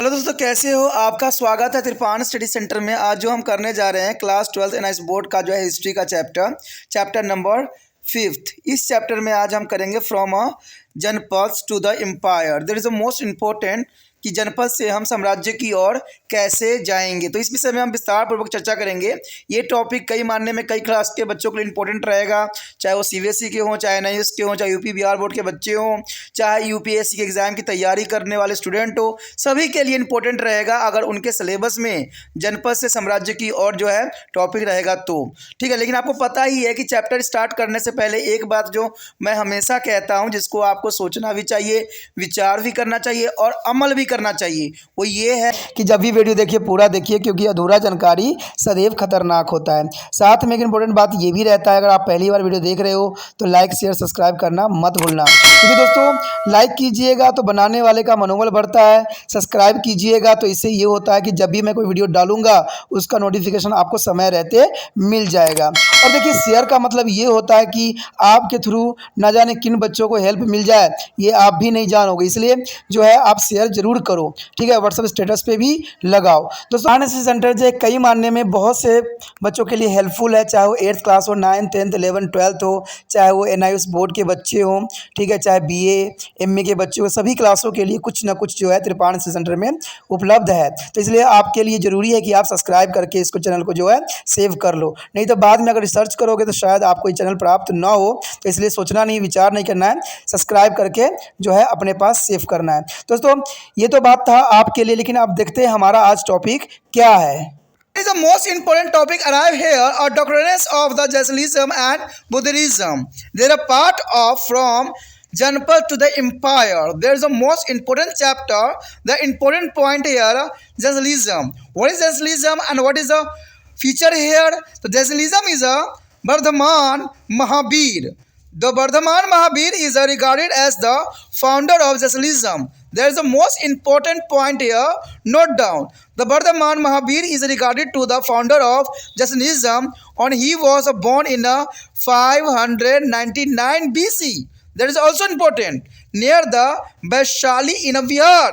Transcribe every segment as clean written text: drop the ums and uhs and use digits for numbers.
Hello दोस्तों, कैसे हो? आपका स्वागत है त्रिपान स्टडी सेंटर में। आज जो हम करने जा रहे हैं क्लास 12 एनआईएस बोर्ड का जो है हिस्ट्री का चैप्टर नंबर 5th। इस चैप्टर में आज हम करेंगे from a janapada to the empire. There is a most important कि जनपद से हम साम्राज्य की ओर कैसे जाएंगे। तो इस विषय में हम विस्तार पूर्वक चर्चा करेंगे। ये टॉपिक कई मानने में कई क्लास के बच्चों के लिए इंपॉर्टेंट रहेगा, चाहे वो सीबीएसई के हों, चाहे एनआईएस के हों, चाहे यूपी बिहार बोर्ड के बच्चे हों, चाहे यूपीएससी के एग्जाम की तैयारी करने वाले स्टूडेंट हो, सभी के लिए इंपॉर्टेंट रहेगा अगर उनके सिलेबस में जनपद से साम्राज्य की ओर जो है टॉपिक रहेगा तो। ठीक है, लेकिन आपको पता ही है कि चैप्टर स्टार्ट करने से पहले एक बात जो मैं हमेशा कहता हूँ, जिसको आपको सोचना भी चाहिए, विचार भी करना चाहिए और अमल भी करना चाहिए, वो ये है कि जब भी वीडियो देखिए पूरा देखिए, क्योंकि अधूरा जानकारी सदैव खतरनाक होता है। साथ में एक इंपॉर्टेंट बात ये भी रहता है, अगर आप पहली बार वीडियो देख रहे हो तो लाइक शेयर सब्सक्राइब करना मत भूलना, क्योंकि दोस्तों लाइक कीजिएगा तो बनाने वाले का मनोबल बढ़ता है, सब्सक्राइब कीजिएगा तो इससे ये होता है कि जब भी मैं कोई वीडियो डालूंगा उसका नोटिफिकेशन आपको समय रहते मिल जाएगा। और देखिए, शेयर का मतलब ये होता है कि आपके थ्रू न जाने किन बच्चों को हेल्प मिल जाए, ये आप भी नहीं जानोगे, इसलिए जो है आप शेयर जरूर करो। ठीक है, व्हाट्सएप स्टेटस पे भी लगाओ। दोस्तों एनआईएस सेंटर जो है कई मानने में बहुत से बच्चों के लिए हेल्पफुल है, चाहे वो 8th क्लास हो, 9th 10th 11th 12th हो, चाहे वो एनआईएस बोर्ड के बच्चे हों, ठीक है, चाहे बीए एमए के बच्चे हो, सभी क्लासों के लिए कुछ ना कुछ जो है त्रिपान सेंटर में उपलब्ध है। तो इसलिए आपके लिए ज़रूरी है कि आप सब्सक्राइब करके इसको चैनल को जो है सेव कर लो, नहीं तो बाद में अगर रिसर्च करोगे तो शायद आपको ये चैनल प्राप्त ना हो। तो इसलिए सोचना नहीं, विचार नहीं करना है, सब्सक्राइब करके जो है अपने पास सेव करना है। दोस्तों ये तो बात था आपके लिए, लेकिन अब देखते हैं हमारा आज टॉपिक क्या है। Is the most important topic arrive here are doctrines of the Jainism and Buddhism. They are part of from Janpad to the empire. There is a most important chapter. The important point here, Jainism. What is Jainism and what is the feature here? So Jainism is a Bardhaman Mahabir. The Bardhaman Mahabir is regarded as the founder of Jainism. There is the most important point here. Note down. The Bardhaman Mahabir is regarded to the founder of Jainism, and he was born in 599 BC. That is also important. Near the Vaishali in Bihar.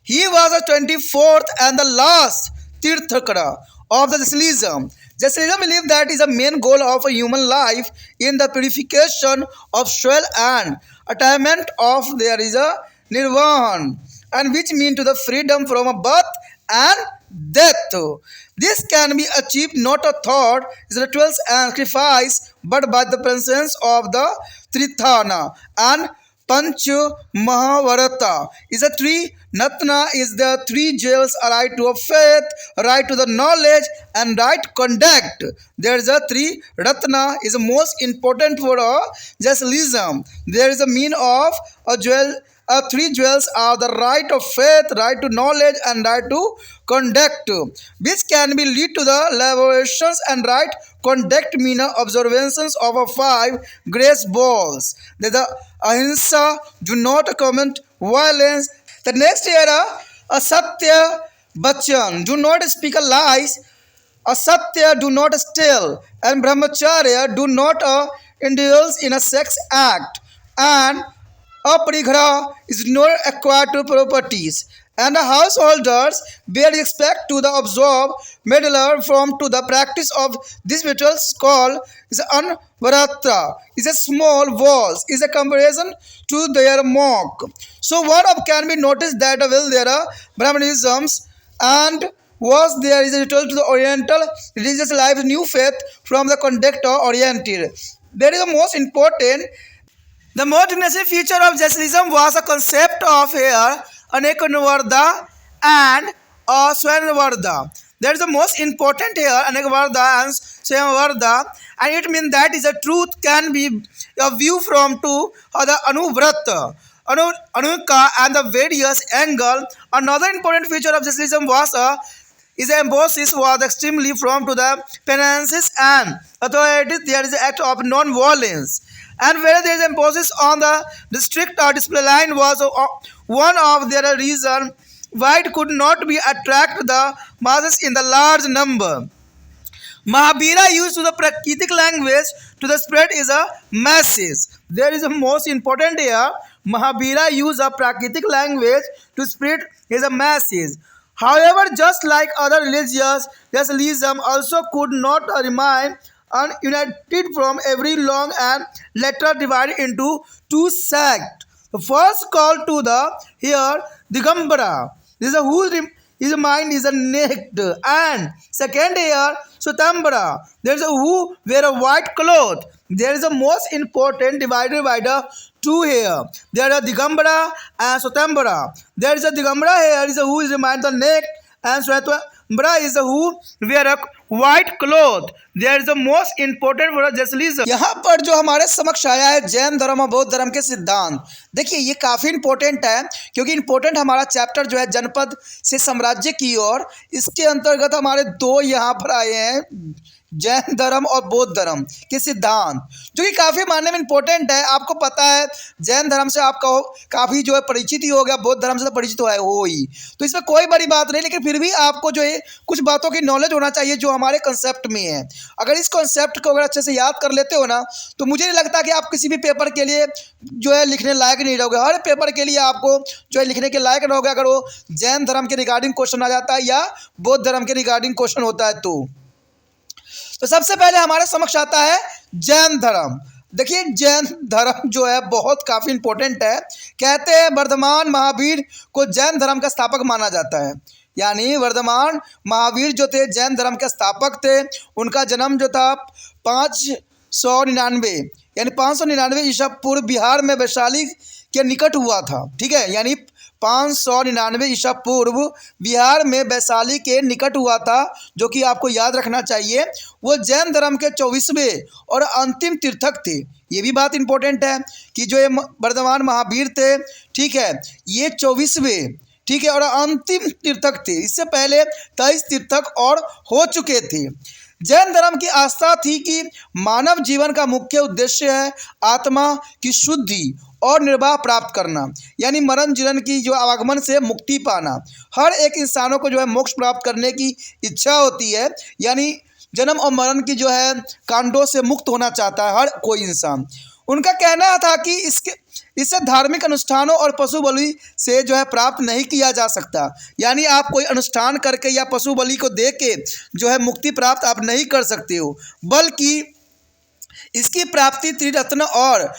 He was the 24th and the last Tirthakara of the Jainism. Jainism believes that is the main goal of a human life in the purification of soul and attainment of there is a nirvana, and which mean to the freedom from a birth and death. This can be achieved not a thought, rituals and sacrifice, but by the presence of the Trithana and Panch Mahavarata is a three. Natna is the three jewels, right to a faith, right to the knowledge, and right conduct. There is a three. Ratna is the most important for Jainism. There is a mean of a jewel. Three jewels are the right of faith, right to knowledge, and right to conduct, which can be lead to the liberations and right conduct mean observations of a 5 grace balls. The ahimsa, do not commit violence. The next era, a satya bachan, do not speak lies. A satya, do not steal, and brahmacharya, do not indulge in a sex act, and a parighra is not acquired to properties, and the householders bear respect to the observe meddler from to the practice of this rituals called is anvaratra is a small walls is a comparison to their monk. So one of can be noticed that will there are Brahmanisms and was there is a ritual to the Oriental religious life new faith from the conduct oriented. There is the most important. The most significant feature of Jainism was a concept of here Anekanvarda and Swayanvarda. That is the most important here, Anekanvarda and Swayanvarda, and it means that is a truth can be a view from to the Anuvrata, Anuka and the various angle. Another important feature of Jainism was is the emphasis was extremely from to the penances and authorities. There is an act of non-violence. And where there is emphasis on the district or display line was one of their reason why it could not be attract the masses in the large number. Mahabira used the Prakritic language to the spread is a message. There is a most important here. Mahavira used a Prakritic language to spread his message. However, just like other religions, Vaishnavism also could not remain ununited from every long and later divided into two sects. The first called to the here Digambara. This is a whose his mind is a naked, and second here Sutambara. There is a who wear a white cloth. There is a most important divided by the two here. There are Digambara and Sutambara. There is a Digambara here is a who is remind the naked, and Sutambara is a who wear a white cloth. There is the most important for Vaishnavism. यहाँ पर जो हमारे समक्ष आया है जैन धर्म और बौद्ध धर्म के सिद्धांत, देखिए ये काफ़ी इंपॉर्टेंट है, क्योंकि इंपॉर्टेंट हमारा चैप्टर जो है जनपद से साम्राज्य की ओर, इसके अंतर्गत हमारे दो यहाँ पर आए हैं जैन धर्म और बौद्ध धर्म के सिद्धांत, जो कि काफ़ी मानने में इंपॉर्टेंट है। आपको पता है जैन धर्म से आपका काफ़ी जो है परिचित ही हो गया, बौद्ध धर्म से तो परिचित हो ही, तो इसमें कोई बड़ी बात नहीं, लेकिन फिर भी आपको जो है कुछ बातों की नॉलेज होना चाहिए जो हमारे कंसेप्ट में है। अगर इस कंसेप्ट को अगर अच्छे से याद कर लेते हो ना, तो मुझे नहीं लगता कि आप किसी भी पेपर के लिए जो है लिखने लायक नहीं रहोगे। हर पेपर के लिए आपको जो है लिखने के लायक रहोगे अगर वो जैन धर्म के रिगार्डिंग क्वेश्चन आ जाता है या बौद्ध धर्म के रिगार्डिंग क्वेश्चन होता है तो सबसे पहले हमारे समक्ष आता है जैन धर्म। देखिए जैन धर्म जो है बहुत काफ़ी इंपॉर्टेंट है। कहते हैं वर्धमान महावीर को जैन धर्म का स्थापक माना जाता है, यानी वर्धमान महावीर जो थे जैन धर्म के स्थापक थे। उनका जन्म जो था 599 यानी 599 ईसा पूर्व बिहार में वैशाली के निकट हुआ था। ठीक है, यानी 599 ईसा पूर्व बिहार में वैशाली के निकट हुआ था, जो कि आपको याद रखना चाहिए। वो जैन धर्म के 24वें और अंतिम तीर्थक थे। ये भी बात इंपॉर्टेंट है कि जो ये वर्धमान महावीर थे, ठीक है, ये 24वें, ठीक है, और अंतिम तीर्थक थे। इससे पहले 23 तीर्थक और हो चुके थे। जैन धर्म की आस्था थी कि मानव जीवन का मुख्य उद्देश्य है आत्मा की शुद्धि और निर्वाह प्राप्त करना, यानी मरण जीवन की जो आवागमन से मुक्ति पाना। हर एक इंसानों को जो है मोक्ष प्राप्त करने की इच्छा होती है, यानी जन्म और मरण की जो है कांडों से मुक्त होना चाहता है हर कोई इंसान। उनका कहना था कि इससे धार्मिक अनुष्ठानों और पशु बलि से जो है प्राप्त नहीं किया जा सकता, यानी आप कोई अनुष्ठान करके या पशु बलि को दे के जो है मुक्ति प्राप्त आप नहीं कर सकते हो, बल्कि इसकी प्राप्ति त्रिरत्न और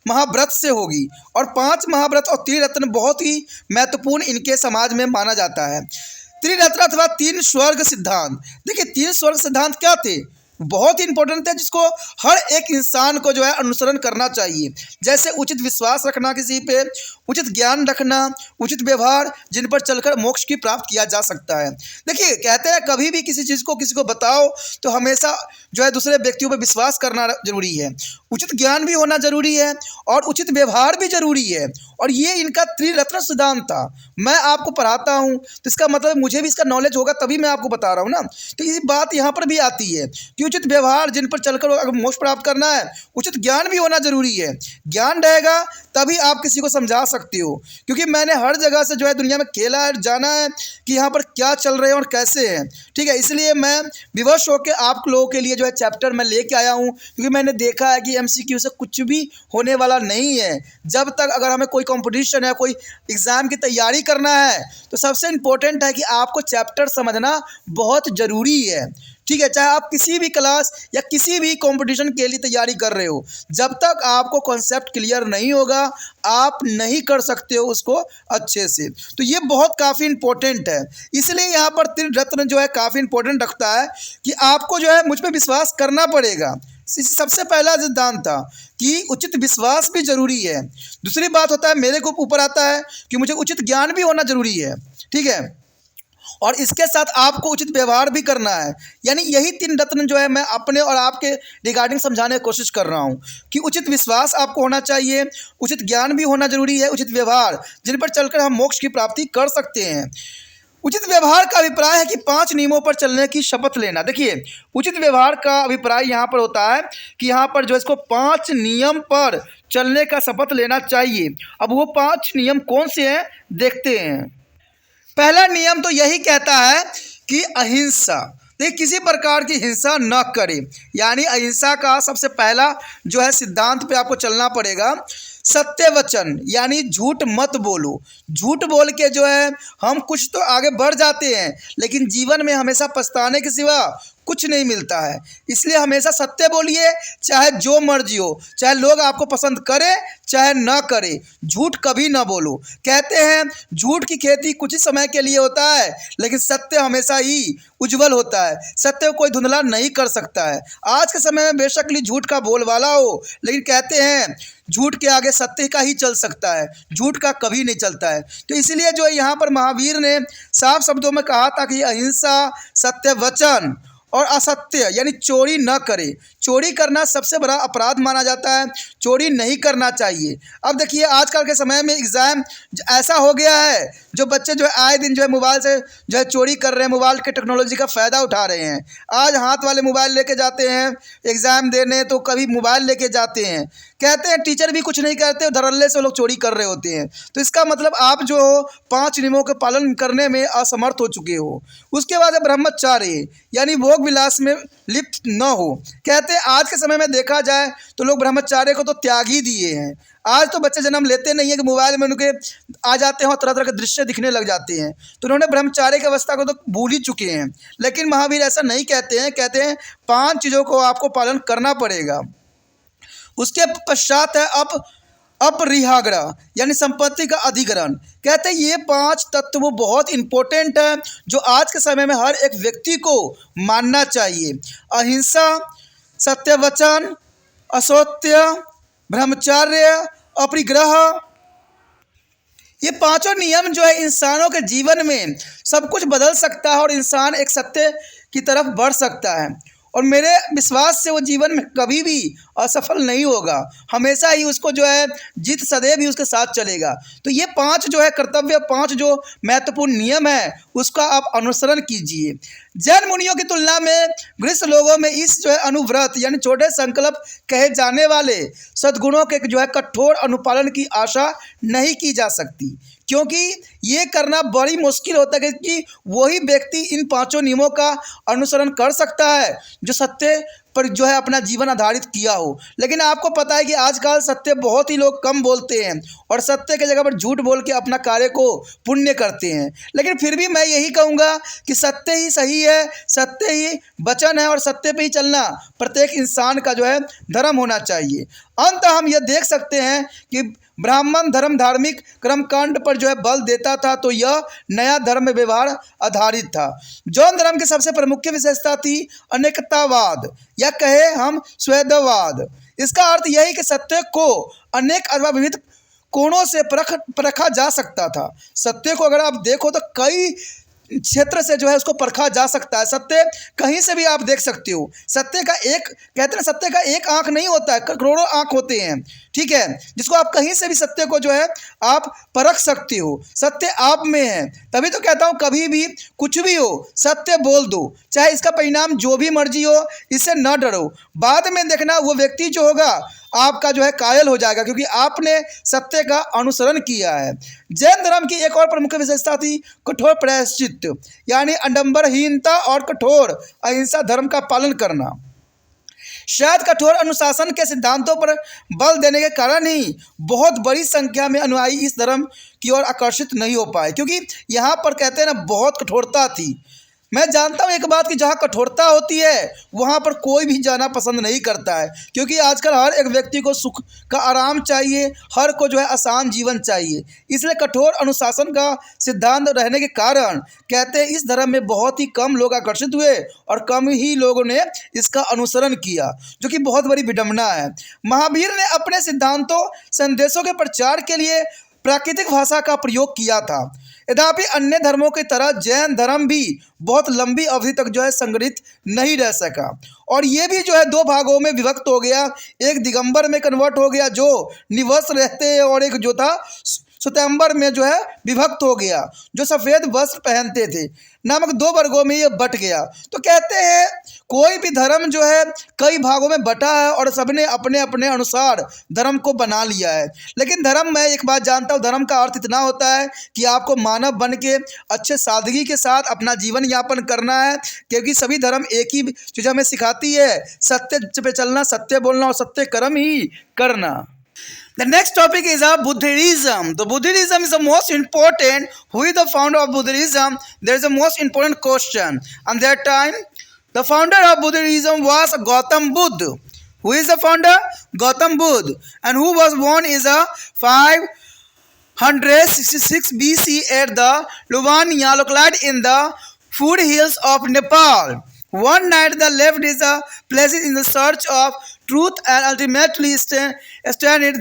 महाव्रत से होगी। और 5 महाव्रत और त्रिरत्न बहुत ही महत्वपूर्ण इनके समाज में माना जाता है। त्रिरत्न अथवा 3 स्वर्ग सिद्धांत, देखिए 3 स्वर्ग सिद्धांत क्या थे, बहुत ही इंपॉर्टेंट है, जिसको हर एक इंसान को जो है अनुसरण करना चाहिए। जैसे उचित विश्वास रखना किसी पे, उचित ज्ञान रखना, उचित व्यवहार, जिन पर चलकर मोक्ष की प्राप्त किया जा सकता है। देखिए कहते हैं कभी भी किसी चीज़ को किसी को बताओ तो हमेशा जो है दूसरे व्यक्तियों पर विश्वास करना जरूरी है, उचित ज्ञान भी होना जरूरी है और उचित व्यवहार भी जरूरी है। और ये इनका त्रिरत्न सिद्धांत था। मैं आपको पढ़ाता हूँ तो इसका मतलब मुझे भी इसका नॉलेज होगा, तभी मैं आपको बता रहा हूँ ना। तो ये बात यहाँ पर भी आती है कि उचित व्यवहार, जिन पर चलकर अगर मोक्ष प्राप्त करना है, उचित ज्ञान भी होना जरूरी है। ज्ञान रहेगा तभी आप किसी को समझा सकते हो, क्योंकि मैंने हर जगह से जो है दुनिया में खेला है, जाना है कि यहाँ पर क्या चल रहे हैं और कैसे हैं। ठीक है, इसलिए मैं विवश होकर आप लोगों के लिए जो है चैप्टर मैं लेके आया हूँ, क्योंकि मैंने देखा है कि MCQ से कुछ भी होने वाला नहीं है। जब तक अगर हमें कोई कंपटीशन है, कोई एग्ज़ाम की तैयारी करना है, तो सबसे इम्पोर्टेंट है कि आपको चैप्टर समझना बहुत ज़रूरी है। ठीक है, चाहे आप किसी भी क्लास या किसी भी कंपटीशन के लिए तैयारी कर रहे हो, जब तक आपको कॉन्सेप्ट क्लियर नहीं होगा आप नहीं कर सकते हो उसको अच्छे से। तो ये बहुत काफ़ी इंपॉर्टेंट है, इसलिए यहाँ पर त्रिरत्न जो है काफ़ी इंपॉर्टेंट रखता है कि आपको जो है मुझ पर विश्वास करना पड़ेगा। सबसे पहला सिद्धांत था कि उचित विश्वास भी जरूरी है। दूसरी बात होता है, मेरे को ऊपर आता है कि मुझे उचित ज्ञान भी होना जरूरी है। ठीक है, और इसके साथ आपको उचित व्यवहार भी करना है। यानी यही 3 रत्न जो है मैं अपने और आपके रिगार्डिंग समझाने की कोशिश कर रहा हूँ कि उचित विश्वास आपको होना चाहिए, उचित ज्ञान भी होना जरूरी है, उचित व्यवहार, जिन पर चलकर हम मोक्ष की प्राप्ति कर सकते हैं। उचित व्यवहार का अभिप्राय है कि 5 नियमों पर चलने की शपथ लेना। देखिए उचित व्यवहार का अभिप्राय यहाँ पर होता है कि यहाँ पर जो इसको 5 नियम पर चलने का शपथ लेना चाहिए। अब वो 5 नियम कौन से हैं देखते हैं। पहला नियम तो यही कहता है कि अहिंसा। देखिए, किसी प्रकार की हिंसा न करे, यानी अहिंसा का सबसे पहला जो है सिद्धांत पे आपको चलना पड़ेगा। सत्य वचन, यानी झूठ मत बोलो। झूठ बोल के जो है हम कुछ तो आगे बढ़ जाते हैं, लेकिन जीवन में हमेशा पछताने के सिवा कुछ नहीं मिलता है। इसलिए हमेशा सत्य बोलिए, चाहे जो मर्जी हो, चाहे लोग आपको पसंद करें चाहे ना करें, झूठ कभी ना बोलो। कहते हैं झूठ की खेती कुछ ही समय के लिए होता है, लेकिन सत्य हमेशा ही उज्जवल होता है। सत्य को कोई धुंधला नहीं कर सकता है। आज के समय में बेशक ही झूठ का बोलबाला हो, लेकिन कहते हैं झूठ के आगे सत्य का ही चल सकता है, झूठ का कभी नहीं चलता है। तो इसलिए जो यहाँ पर महावीर ने साफ शब्दों में कहा था कि अहिंसा, सत्य वचन और असत्य यानी चोरी न करे। चोरी करना सबसे बड़ा अपराध माना जाता है, चोरी नहीं करना चाहिए। अब देखिए आजकल के समय में एग्ज़ाम ऐसा हो गया है, जो बच्चे जो है आए दिन जो है मोबाइल से जो है चोरी कर रहे हैं, मोबाइल के टेक्नोलॉजी का फ़ायदा उठा रहे हैं। आज हाथ वाले मोबाइल लेके जाते हैं एग्ज़ाम देने, तो कभी मोबाइल लेके जाते हैं, कहते हैं टीचर भी कुछ नहीं करते, धड़ल्ले से लोग चोरी कर रहे होते हैं। तो इसका मतलब आप जो हो 5 नियमों के पालन करने में असमर्थ हो चुके हो। उसके बाद है ब्रह्मचार्य, यानी भोग विलास में लिप्त न हो। कहते हैं आज के समय में देखा जाए तो लोग ब्रह्मचार्य को तो त्याग ही दिए हैं। आज तो बच्चे जन्म लेते नहीं है कि मोबाइल में उनके आ जाते हैं और तरह तरह के दृश्य दिखने लग जाते हैं, तो उन्होंने ब्रह्मचार्य की अवस्था को तो भूल ही चुके हैं। लेकिन महावीर ऐसा नहीं कहते हैं, कहते हैं 5 चीज़ों को आपको पालन करना पड़ेगा। उसके पश्चात है अपरिहाग्रह, यानी संपत्ति का अधिग्रहण। कहते हैं ये 5 तत्व बहुत इंपॉर्टेंट है, जो आज के समय में हर एक व्यक्ति को मानना चाहिए। अहिंसा, सत्य वचन, असत्य, ब्रह्मचर्य, अपरिग्रह, ये 5 नियम जो है इंसानों के जीवन में सब कुछ बदल सकता है और इंसान एक सत्य की तरफ बढ़ सकता है। और मेरे विश्वास से वो जीवन में कभी भी असफल नहीं होगा, हमेशा ही उसको जो है जीत सदैव ही उसके साथ चलेगा। तो ये 5 जो है कर्तव्य, 5 जो महत्वपूर्ण नियम है, उसका आप अनुसरण कीजिए। जैन मुनियों की तुलना में गृहस्थ लोगों में इस जो है अनुव्रत यानी छोटे संकल्प कहे जाने वाले सद्गुणों के जो है कठोर अनुपालन की आशा नहीं की जा सकती, क्योंकि ये करना बड़ी मुश्किल होता है कि वही व्यक्ति इन 5 नियमों का अनुसरण कर सकता है जो सत्य पर जो है अपना जीवन आधारित किया हो। लेकिन आपको पता है कि आजकल सत्य बहुत ही लोग कम बोलते हैं और सत्य की जगह पर झूठ बोल के अपना कार्य को पुण्य करते हैं। लेकिन फिर भी मैं यही कहूँगा कि सत्य ही सही है, सत्य ही वचन है और सत्य पे ही चलना प्रत्येक इंसान का जो है धर्म होना चाहिए। अंत हम यह देख सकते हैं कि ब्राह्मण धर्म धार्मिक कर्मकांड पर जो है बल देता था, तो यह नया धर्म व्यवहार आधारित था। जौन धर्म की सबसे प्रमुख विशेषता थी अनेकतावाद, या कहे हम स्वैधवाद। इसका अर्थ यही कि सत्य को अनेक अथवा विविध कोणों से परखा जा सकता था। सत्य को अगर आप देखो तो कई क्षेत्र से जो है उसको परखा जा सकता है। सत्य कहीं से भी आप देख सकते हो। सत्य का एक कहते हैं सत्य का एक आंख नहीं होता है, करोड़ों आंख होते हैं, ठीक है, जिसको आप कहीं से भी सत्य को जो है आप परख सकते हो। सत्य आप में है, तभी तो कहता हूँ कभी भी कुछ भी हो सत्य बोल दो, चाहे इसका परिणाम जो भी मर्जी हो, इससे न डरो। बाद में देखना वो व्यक्ति जो होगा आपका जो है कायल हो जाएगा, क्योंकि आपने सत्य का अनुसरण किया है। जैन धर्म की एक और प्रमुख विशेषता थी कठोर प्रायश्चित, यानी आडंबरहीनता और कठोर अहिंसा धर्म का पालन करना। शायद कठोर अनुशासन के सिद्धांतों पर बल देने के कारण ही बहुत बड़ी संख्या में अनुयायी इस धर्म की ओर आकर्षित नहीं हो पाए, क्योंकि यहाँ पर कहते हैं ना बहुत कठोरता थी। मैं जानता हूँ एक बात कि जहाँ कठोरता होती है वहाँ पर कोई भी जाना पसंद नहीं करता है, क्योंकि आजकल हर एक व्यक्ति को सुख का आराम चाहिए, हर को जो है आसान जीवन चाहिए। इसलिए कठोर अनुशासन का सिद्धांत रहने के कारण कहते हैं इस धर्म में बहुत ही कम लोग आकर्षित हुए और कम ही लोगों ने इसका अनुसरण किया, जो कि बहुत बड़ी विडंबना है। महावीर ने अपने सिद्धांतों संदेशों के प्रचार के लिए प्राकृतिक भाषा का प्रयोग किया था। यद्यपि अन्य धर्मों की तरह जैन धर्म भी बहुत लंबी अवधि तक जो है संगठित नहीं रह सका, और ये भी जो है 2 भागों में विभक्त हो गया। एक दिगंबर में कन्वर्ट हो गया जो निवस रहते हैं, और एक जो था सितंबर में जो है विभक्त हो गया। जो सफ़ेद वस्त्र पहनते थे नामक दो वर्गों में ये बट गया। तो कहते हैं कोई भी धर्म जो है कई भागों में बटा है और सबने अपने अपने अनुसार धर्म को बना लिया है। लेकिन धर्म, मैं एक बात जानता हूँ, धर्म का अर्थ इतना होता है कि आपको मानव बन के अच्छे सादगी के साथ अपना जीवन यापन करना है, क्योंकि सभी धर्म एक ही चीज़ हमें सिखाती है, सत्य पे चलना, सत्य बोलना और सत्य कर्म ही करना। The next topic is Buddhism. The Buddhism is the most important. Who is the founder of Buddhism? There is a most important question. And that time, the founder of Buddhism was Gautam Buddha. Who is the founder? Gautam Buddha. And who was born is a 566 BC at the Luvania located in the foothills of Nepal. One night the left is a places in the search of truth and ultimately stand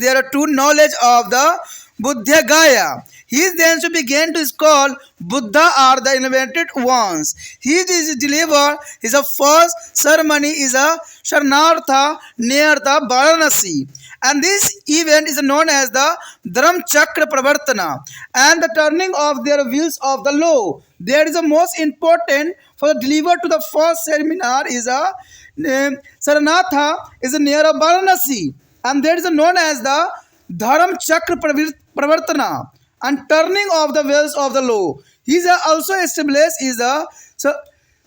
there to knowledge of the Buddha Gaya. He then began to call Buddha are the invented ones. He is delivered his first ceremony is a Sharnartha near the Varanasi. And this event is known as the Dharam Chakra Pravartana and the turning of their wheels of the law. There is the most important for the deliver to the first seminar is a Saranatha is near a Varanasi, and that is known as the Dharam Chakra Pravartana and turning of the wheels of the law. He is also established is a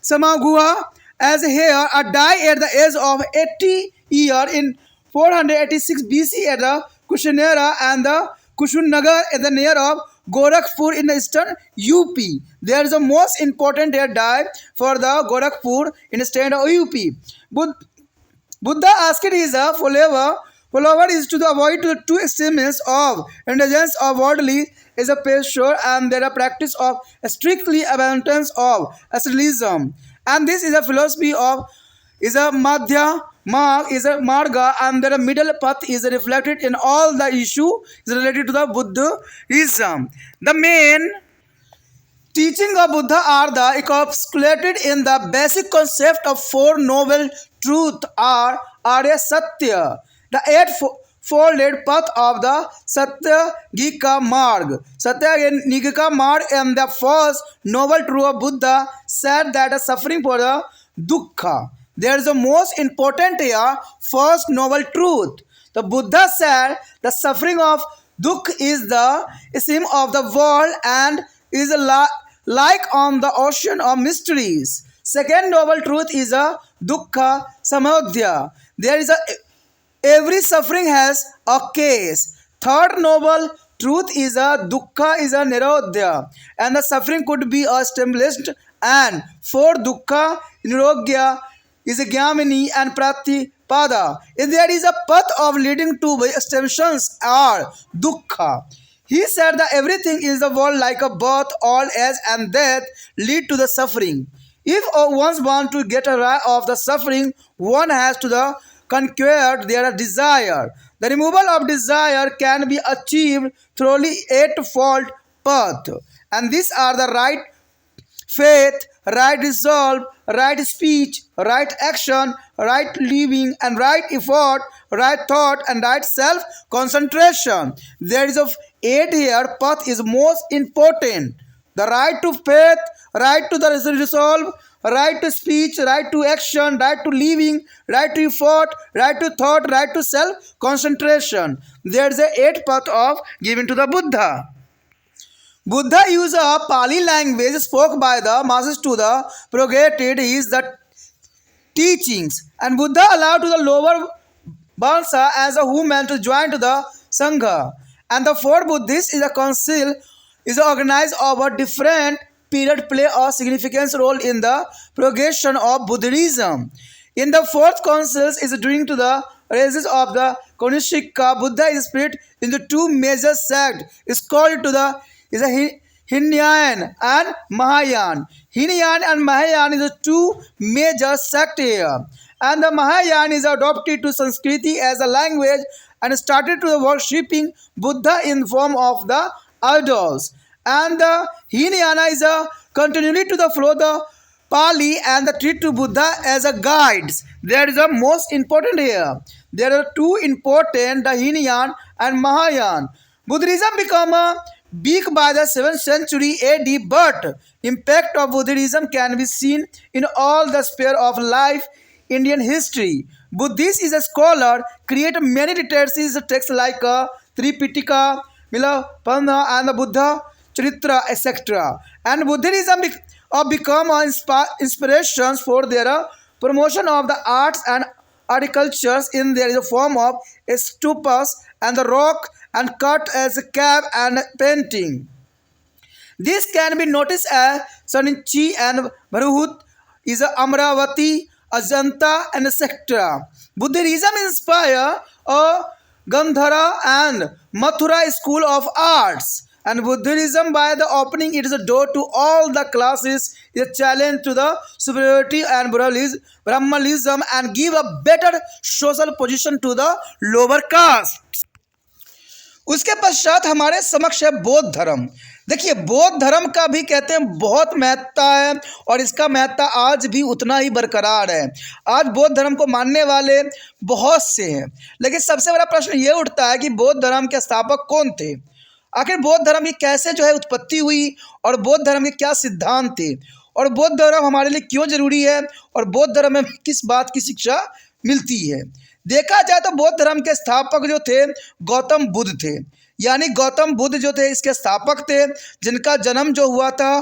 Samagua as here a die at the age of 80 year in 486 BC at the Kushanera and the Kushunnagar at the near of Gorakhpur in the eastern UP. There is a most important die for the Gorakhpur in the state of UP. Buddha asked his follower is to avoid the two extremes of indulgence of worldly is a pleasure and there a practice of strictly abundance of asceticism. And this is a philosophy of is a madhya marg is a marga, and the middle path is reflected in all the issue is related to the Buddhism. The main teaching of Buddha are the encapsulated in the basic concept of four noble truths are Arya Satya, the eightfold path of the Satyagika Marg. Satyagika Marg and the first noble truth of Buddha said that the suffering for the dukkha. There is the most important here, first noble truth. The Buddha said the suffering of dukkha is the sim of the world and is like on the ocean of mysteries. Second noble truth is a dukkha samadhya. There is a every suffering has a case. Third noble truth is a dukkha is a nirodhya, and the suffering could be established. And fourth dukkha nirogya is a Gyamini and Pratipada. If there is a path of leading to extensions are dukkha. He said that everything is the world like a birth, all age and death lead to the suffering. If one wants to get rid of the suffering, one has to conquer their desire. The removal of desire can be achieved through eightfold path. And these are the right faith, right resolve, right speech, right action, right living, and right effort, right thought, and right self-concentration. There is a eight here path is most important. The right to faith, right to the resolve, right to speech, right to action, right to living, right to effort, right to thought, right to self-concentration. There is a eight path of given to the Buddha. Buddha used a Pali language spoke by the masses to the propagated his the teachings, and Buddha allowed to the lower Bansa as a woman to join to the Sangha. And the fourth Buddhist is a council is organized over different period play a significant role in the propagation of Buddhism. In the fourth council is during to the races of the Kanishika, Buddha is split into two major sects. It's called to the is a Hinayan and Mahayana. Hinayan and Mahayana is the two major sects here. And the Mahayana is adopted to Sanskriti as a language and started to the worshipping Buddha in form of the idols. And the Hinayana is a continuity to the flow the Pali and the treat to Buddha as a guides. There is a most important here. There are two important, the Hinayan and Mahayana. Buddhism became weak by the 7th century AD, but impact of Buddhism can be seen in all the sphere of life Indian history. Buddhist is a scholar, create many treatises, texts like Tripitaka, Milapana, and the Buddha Charitra, etc. And Buddhism become inspirations for their promotion of the arts and agricultures in their form of stupas and the rock and cut as a cave and painting. This can be noticed as Saninchi and Bharhut is Amravati, Ajanta, and etc. Buddhism inspired a Gandhara and Mathura school of arts. And Buddhism, by the opening its door to all the classes, is a challenge to the superiority and Brahmanism and give a better social position to the lower caste. उसके पश्चात हमारे समक्ष है बौद्ध धर्म। देखिए, बौद्ध धर्म का भी कहते हैं बहुत महत्ता है और इसका महत्ता आज भी उतना ही बरकरार है। आज बौद्ध धर्म को मानने वाले बहुत से हैं, लेकिन सबसे बड़ा प्रश्न ये उठता है कि बौद्ध धर्म के स्थापक कौन थे, आखिर बौद्ध धर्म की कैसे उत्पत्ति हुई और बौद्ध धर्म के क्या सिद्धांत थे और बौद्ध धर्म हमारे लिए क्यों जरूरी है और बौद्ध धर्म में किस बात की शिक्षा मिलती है। देखा जाए तो बौद्ध धर्म के स्थापक जो थे गौतम बुद्ध थे, यानी गौतम बुद्ध जो थे इसके स्थापक थे, जिनका जन्म जो हुआ था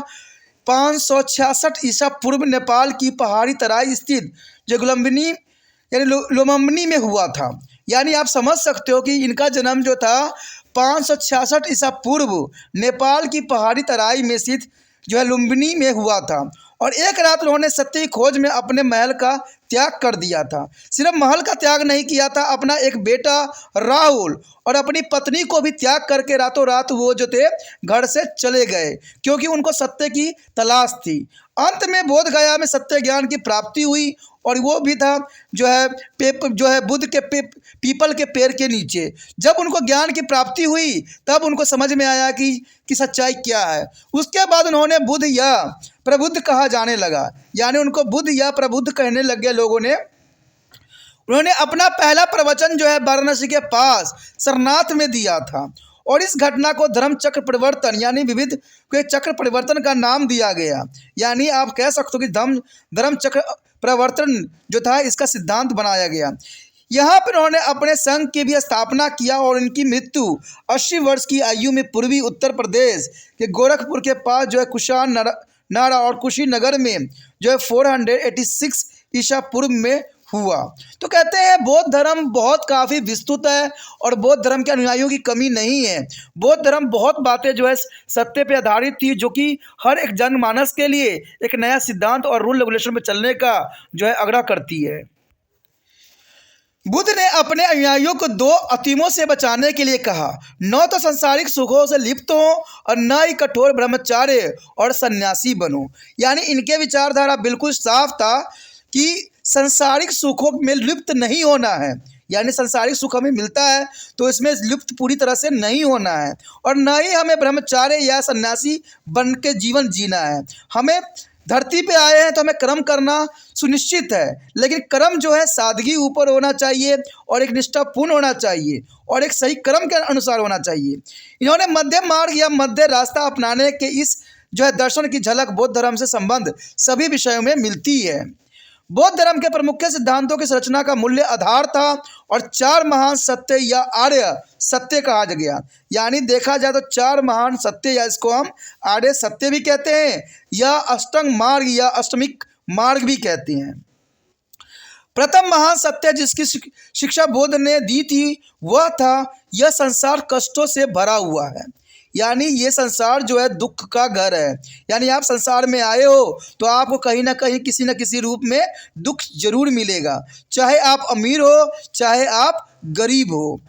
566 ईसा पूर्व नेपाल की पहाड़ी तराई स्थित जो लुम्बिनी यानी लोमम्बनी में हुआ था। यानी आप समझ सकते हो कि इनका जन्म जो था 566 ईसा पूर्व नेपाल की पहाड़ी तराई में स्थित लुम्बिनी में हुआ था और एक रात उन्होंने सत्य की खोज में अपने महल का त्याग कर दिया था। सिर्फ महल का त्याग नहीं किया था, अपना एक बेटा राहुल और अपनी पत्नी को भी त्याग करके रातों रात वो जो थे घर से चले गए, क्योंकि उनको सत्य की तलाश थी। अंत में बोध गया में सत्य ज्ञान की प्राप्ति हुई और वो भी था बुद्ध के पीपल के पेड़ के नीचे। जब उनको ज्ञान की प्राप्ति हुई तब उनको समझ में आया कि सच्चाई क्या है। उसके बाद उन्होंने बुद्ध या प्रबुद्ध कहा जाने लगा, यानी उनको बुद्ध या प्रबुद्ध कहने लग गए लोगों ने। उन्होंने अपना पहला प्रवचन वाराणसी के पास सरनाथ में दिया था और इस घटना को धर्म चक्र परिवर्तन यानी विविध के चक्र परिवर्तन का नाम दिया गया। यानी आप कह सकते हो कि धर्म चक्र परिवर्तन जो था इसका सिद्धांत बनाया गया। यहाँ पर उन्होंने अपने संघ की भी स्थापना किया और इनकी मृत्यु 80 वर्ष की आयु में पूर्वी उत्तर प्रदेश के गोरखपुर के पास कुशान नारा और कुशीनगर में 486 ईसा पूर्व में हुआ। तो कहते हैं बौद्ध धर्म बहुत काफ़ी विस्तृत है और बौद्ध धर्म के अनुयायियों की कमी नहीं है। बौद्ध धर्म बहुत बातें सत्य पे आधारित थी, जो कि हर एक जनमानस के लिए एक नया सिद्धांत और रूल रेगुलेशन पे चलने का आग्रह करती है। बुद्ध ने अपने अनुयायियों को 2 अतीमों से बचाने के लिए कहा, न तो सांसारिक सुखों से लिप्त हो और न ही कठोर ब्रह्मचार्य और सन्यासी बनो। यानी इनके विचारधारा बिल्कुल साफ था कि संसारिक सुखों में लिप्त नहीं होना है, यानी संसारिक सुख हमें मिलता है तो इसमें लिप्त पूरी तरह से नहीं होना है और न ही हमें ब्रह्मचार्य या सन्यासी बन के जीवन जीना है। हमें धरती पे आए हैं तो हमें कर्म करना सुनिश्चित है, लेकिन कर्म सादगी ऊपर होना चाहिए और एक निष्ठापूर्ण होना चाहिए और एक सही कर्म के अनुसार होना चाहिए। इन्होंने मध्य मार्ग या मध्य रास्ता अपनाने के इस दर्शन की झलक बौद्ध धर्म से संबंध सभी विषयों में मिलती है। बौद्ध धर्म के प्रमुख सिद्धांतों की संरचना का मूल्य आधार था और 4 महान सत्य या आर्य सत्य कहा गया। यानी देखा जाए तो 4 महान सत्य या इसको हम आर्य सत्य भी कहते हैं या अष्टांग मार्ग या अष्टमिक मार्ग भी कहते हैं। प्रथम महान सत्य जिसकी शिक्षा बुद्ध ने दी थी वह था यह संसार कष्टों से भरा हुआ है। यानी ये संसार दुख का घर है। यानी आप संसार में आए हो तो आपको कहीं ना कहीं किसी न किसी रूप में दुख जरूर मिलेगा, चाहे आप अमीर हो चाहे आप गरीब हो।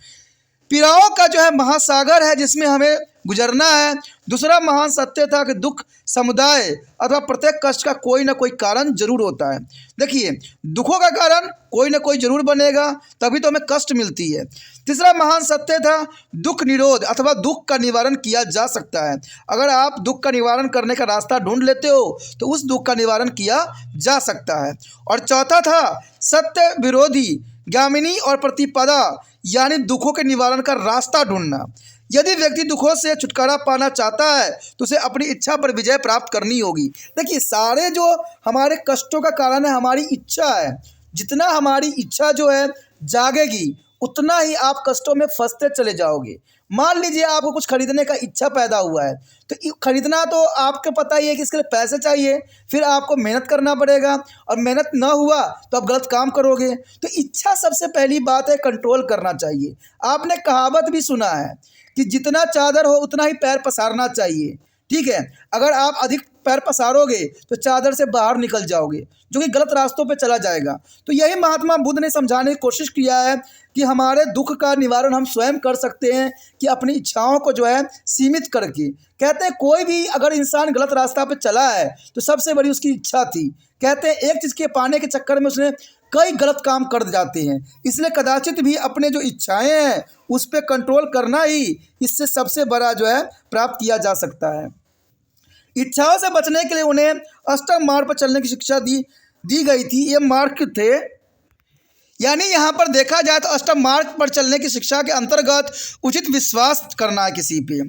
पीड़ाओं का महासागर है जिसमें हमें गुजरना है। दूसरा महान सत्य था कि दुख समुदाय अथवा प्रत्येक कष्ट का कोई ना कोई कारण जरूर होता है। देखिए, दुखों का कारण कोई ना कोई जरूर बनेगा, तभी तो हमें कष्ट मिलती है। तीसरा महान सत्य था दुख निरोध अथवा दुख का निवारण किया जा सकता है। अगर आप दुख का निवारण करने का रास्ता ढूंढ लेते हो तो उस दुख का निवारण किया जा सकता है। और चौथा था सत्य विरोधी गामिनी और प्रतिपदा यानी दुखों के निवारण का रास्ता ढूंढना। यदि व्यक्ति दुखों से छुटकारा पाना चाहता है तो उसे अपनी इच्छा पर विजय प्राप्त करनी होगी। देखिए, सारे जो हमारे कष्टों का कारण है हमारी इच्छा है। जितना हमारी इच्छा जो है जागेगी उतना ही आप कष्टों में फंसते चले जाओगे। मान लीजिए आपको कुछ खरीदने का इच्छा पैदा हुआ है, तो खरीदना तो आपको पता ही है कि इसके लिए पैसे चाहिए, फिर आपको मेहनत करना पड़ेगा, और मेहनत ना हुआ तो आप गलत काम करोगे। तो इच्छा सबसे पहली बात है, कंट्रोल करना चाहिए। आपने कहावत भी सुना है कि जितना चादर हो उतना ही पैर पसारना चाहिए। ठीक है, अगर आप अधिक पैर पसारोगे तो चादर से बाहर निकल जाओगे, जो कि गलत रास्तों पे चला जाएगा। तो यही महात्मा बुद्ध ने समझाने की कोशिश किया है कि हमारे दुख का निवारण हम स्वयं कर सकते हैं कि अपनी इच्छाओं को जो है सीमित करके। कहते हैं कोई भी अगर इंसान गलत रास्ता पे चला है तो सबसे बड़ी उसकी इच्छा थी। कहते हैं एक चीज़ के पाने के चक्कर में उसने कई गलत काम कर जाते हैं। इसलिए कदाचित भी अपने जो इच्छाएं हैं उस पर कंट्रोल करना ही इससे सबसे बड़ा जो है प्राप्त किया जा सकता है। इच्छाओं से बचने के लिए उन्हें अष्टम मार्ग पर चलने की शिक्षा दी गई थी। ये मार्ग थे, यानी यहाँ पर देखा जाए तो अष्टम मार्ग पर चलने की शिक्षा के अंतर्गत उचित विश्वास करना है किसी पे,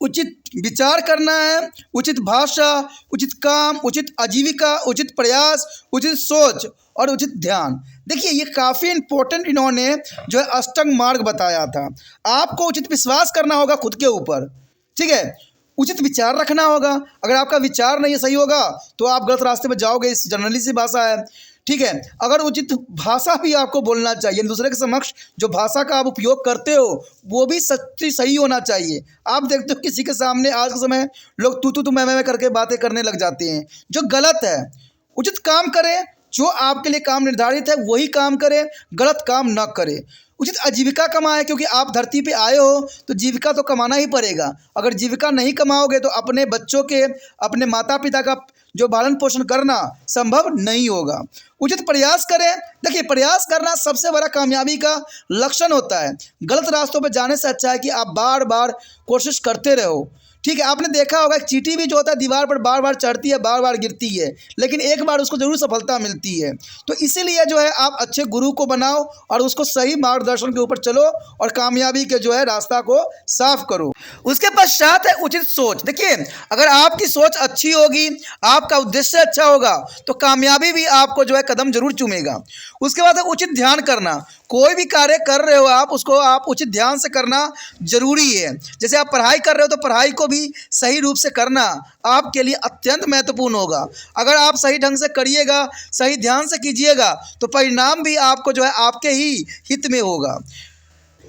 उचित विचार करना है, उचित भाषा, उचित काम, उचित आजीविका, उचित प्रयास, उचित सोच और उचित ध्यान। देखिए, ये काफ़ी इम्पोर्टेंट इन्होंने जो है अष्टांग मार्ग बताया था। आपको उचित विश्वास करना होगा खुद के ऊपर, ठीक है। उचित विचार रखना होगा। अगर आपका विचार नहीं सही होगा तो आप गलत रास्ते पर जाओगे, इस जनरली सी भाषा है, ठीक है। अगर उचित भाषा भी आपको बोलना चाहिए, दूसरे के समक्ष जो भाषा का आप उपयोग करते हो वो भी सच्ची सही होना चाहिए। आप देखते हो किसी के सामने आज के समय लोग तू मैं करके बातें करने लग जाते हैं, जो गलत है। उचित काम करें, जो आपके लिए काम निर्धारित है वही काम करें, गलत काम न करें। उचित आजीविका कमाएं, क्योंकि आप धरती पे आए हो तो जीविका तो कमाना ही पड़ेगा। अगर जीविका नहीं कमाओगे तो अपने बच्चों के, अपने माता पिता का जो पालन पोषण करना संभव नहीं होगा। उचित प्रयास करें। देखिए, प्रयास करना सबसे बड़ा कामयाबी का लक्षण होता है। गलत रास्तों पर जाने से अच्छा है कि आप बार बार कोशिश करते रहो, ठीक है। आपने देखा होगा एक चींटी भी जो होता है दीवार पर बार बार चढ़ती है, बार बार गिरती है, लेकिन एक बार उसको ज़रूर सफलता मिलती है। तो इसीलिए जो है आप अच्छे गुरु को बनाओ और उसको सही मार्गदर्शन के ऊपर चलो और कामयाबी के जो है रास्ता को साफ करो। उसके पश्चात है उचित सोच। देखिए, अगर आपकी सोच अच्छी होगी, आपका उद्देश्य अच्छा होगा तो कामयाबी भी आपको जो है कदम जरूर चूमेगा। उसके बाद है उचित ध्यान करना। कोई भी कार्य कर रहे हो आप, उसको आप उचित ध्यान से करना जरूरी है। जैसे आप पढ़ाई कर रहे हो तो पढ़ाई को भी सही रूप से करना आपके लिए अत्यंत महत्वपूर्ण होगा। अगर आप सही ढंग से करिएगा, सही ध्यान से कीजिएगा तो परिणाम भी आपको जो है आपके ही हित में होगा।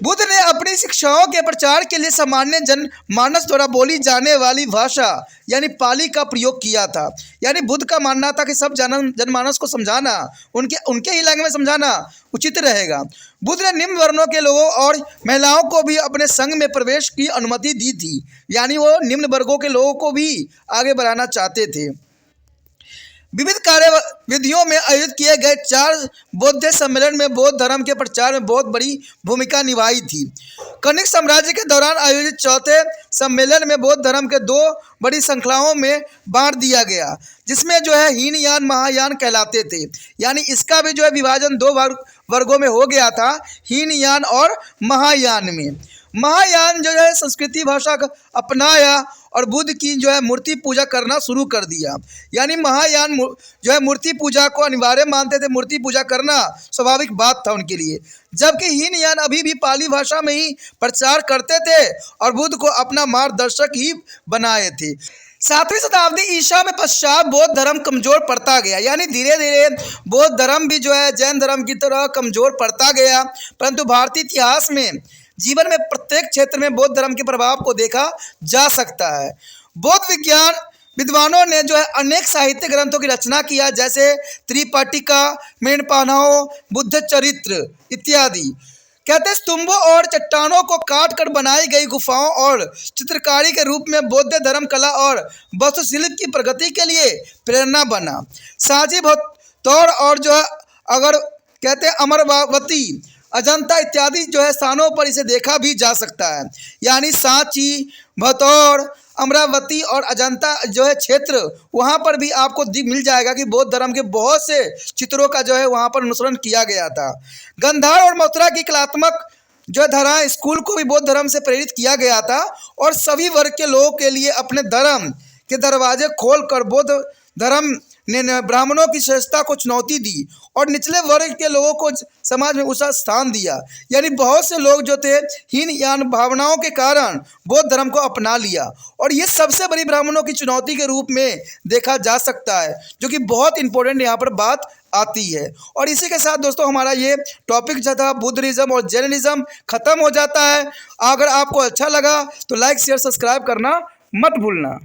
बुद्ध ने अपनी शिक्षाओं के प्रचार के लिए सामान्य जनमानस द्वारा बोली जाने वाली भाषा यानी पाली का प्रयोग किया था। यानी बुद्ध का मानना था कि सब जनमानस को समझाना, उनके ही लैंग्वेज में समझाना उचित रहेगा। बुद्ध ने निम्न वर्णों के लोगों और महिलाओं को भी अपने संघ में प्रवेश की अनुमति दी थी। यानी वो निम्न वर्गों के लोगों को भी आगे बढ़ाना चाहते थे। विविध कार्यविधियों में आयोजित किए गए 4 बौद्ध सम्मेलन में बौद्ध धर्म के प्रचार में बहुत बड़ी भूमिका निभाई थी। कनिष्क साम्राज्य के दौरान आयोजित चौथे सम्मेलन में बौद्ध धर्म के 2 बड़ी श्रृंखलाओं में बांट दिया गया, जिसमें जो है हीनयान महायान कहलाते थे। यानी इसका भी जो है विभाजन 2 वर्गों में हो गया था, हीनयान और महायान में। महायान जो है संस्कृति भाषा का अपनाया और बुद्ध की जो है मूर्ति पूजा करना शुरू कर दिया। यानी महायान जो है मूर्ति पूजा को अनिवार्य मानते थे, मूर्ति पूजा करना स्वाभाविक बात था उनके लिए। जबकि हीनयान अभी भी पाली भाषा में ही प्रचार करते थे और बुद्ध को अपना मार्गदर्शक ही बनाए थे। 7वीं शताब्दी ईसा में पश्चात बौद्ध धर्म कमजोर पड़ता गया। यानी धीरे धीरे बौद्ध धर्म भी जो है जैन धर्म की तरह कमजोर पड़ता गया। परंतु भारतीय इतिहास में जीवन में प्रत्येक क्षेत्र में बौद्ध धर्म के प्रभाव को देखा जा सकता है। बौद्ध विज्ञान विद्वानों ने जो है अनेक साहित्य ग्रंथों की रचना किया, जैसे त्रिपिटका, मेणपानौ, बुद्ध चरित्र इत्यादि। कहते हैं स्तंभों और चट्टानों को काट कर बनाई गई गुफाओं और चित्रकारी के रूप में बौद्ध धर्म कला और वास्तुशिल्प की प्रगति के लिए प्रेरणा बना। सांची भौतौड़ और जो है अगर कहते हैं अमरावती, अजंता इत्यादि जो है स्थानों पर इसे देखा भी जा सकता है। यानी सांची, भौतौड़, अमरावती और अजंता जो है क्षेत्र, वहाँ पर भी आपको मिल जाएगा कि बौद्ध धर्म के बहुत से चित्रों का जो है वहाँ पर अनुसरण किया गया था। गंधार और मथुरा की कलात्मक जो धाराएं स्कूल को भी बौद्ध धर्म से प्रेरित किया गया था और सभी वर्ग के लोगों के लिए अपने धर्म के दरवाजे खोलकर बौद्ध धर्म ने ब्राह्मणों की श्रेष्ठता को चुनौती दी और निचले वर्ग के लोगों को समाज में ऊंचा स्थान दिया। यानी बहुत से लोग जो थे हीनयान भावनाओं के कारण बौद्ध धर्म को अपना लिया और ये सबसे बड़ी ब्राह्मणों की चुनौती के रूप में देखा जा सकता है, जो कि बहुत इंपॉर्टेंट यहाँ पर बात आती है। और इसी के साथ दोस्तों हमारा ये टॉपिक जो था बुद्धिज्म और जैनिज्म खत्म हो जाता है। अगर आपको अच्छा लगा तो लाइक शेयर सब्सक्राइब करना मत भूलना।